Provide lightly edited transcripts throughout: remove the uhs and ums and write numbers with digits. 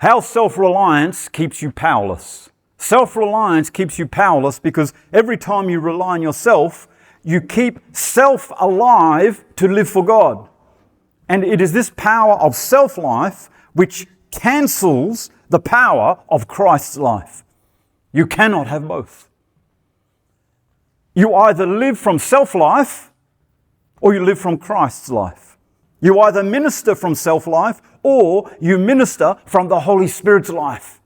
How self-reliance keeps you powerless. Self-reliance keeps you powerless because every time you rely on yourself, you keep self alive to live for God. And it is this power of self-life which cancels the power of Christ's life. You cannot have both. You either live from self-life or you live from Christ's life. You either minister from self-life or you minister from the Holy Spirit's life.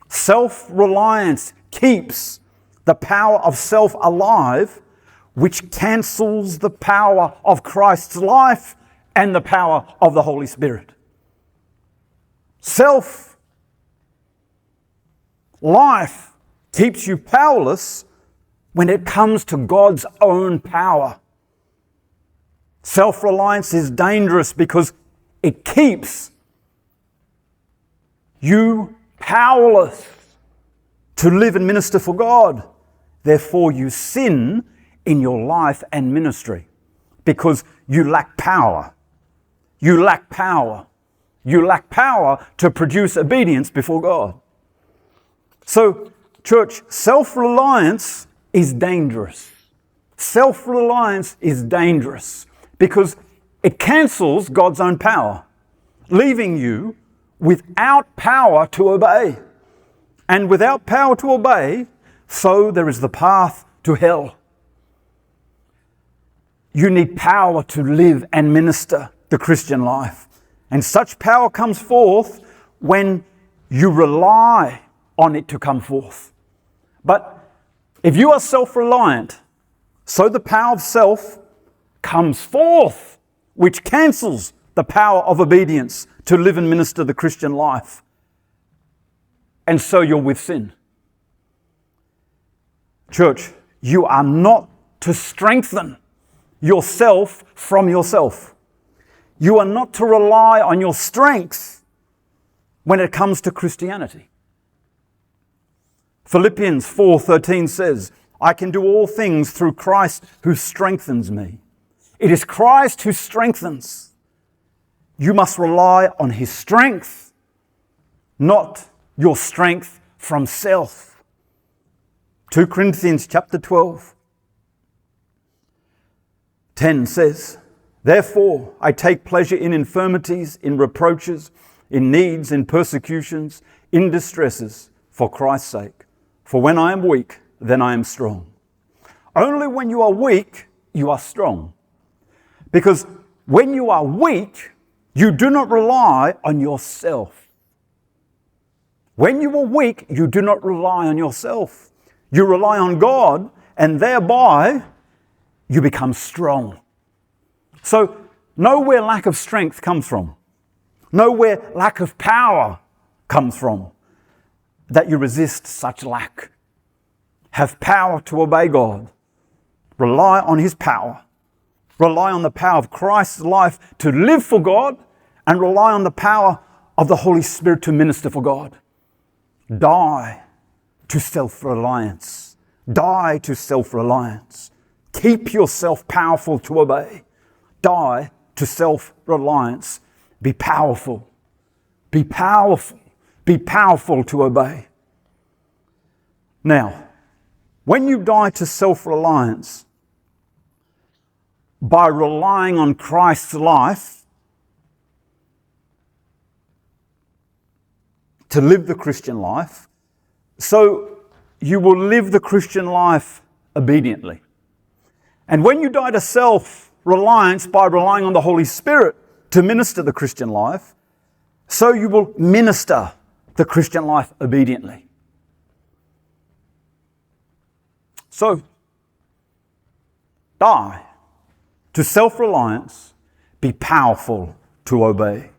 Self-reliance keeps the power of self alive, which cancels the power of Christ's life and the power of the Holy Spirit. Self-life keeps you powerless when it comes to God's own power. Self-reliance is dangerous because it keeps you powerless to live and minister for God. Therefore, you sin in your life and ministry because you lack power. You lack power. You lack power to produce obedience before God. So, church, self-reliance is dangerous. Self-reliance is dangerous because it cancels God's own power, leaving you without power to obey. And without power to obey, so there is the path to hell. You need power to live and minister the Christian life. And such power comes forth when you rely on it to come forth. But if you are self-reliant, so the power of self comes forth, which cancels the power of obedience to live and minister the Christian life. And so you're with sin. Church, you are not to strengthen yourself from yourself. You are not to rely on your strength when it comes to Christianity. Philippians 4:13 says, I can do all things through Christ who strengthens me. It is Christ who strengthens. You must rely on his strength, not your strength from self. 2 Corinthians chapter 12:10 says, Therefore I take pleasure in infirmities, in reproaches, in needs, in persecutions, in distresses, for Christ's sake. For when I am weak, then I am strong. Only when you are weak, you are strong. Because when you are weak, you do not rely on yourself. When you are weak, you do not rely on yourself. You rely on God, and thereby you become strong. So, know where lack of strength comes from. Know where lack of power comes from, that you resist such lack. Have power to obey God. Rely on his power. Rely on the power of Christ's life to live for God, and rely on the power of the Holy Spirit to minister for God. Die to self-reliance. Die to self-reliance. Keep yourself powerful to obey. Die to self-reliance. Be powerful. Be powerful. Be powerful to obey. Now, when you die to self-reliance, by relying on Christ's life to live the Christian life, so you will live the Christian life obediently. And when you die to self-reliance by relying on the Holy Spirit to minister the Christian life, so you will minister the Christian life obediently. So, die to self-reliance, be powerful to obey.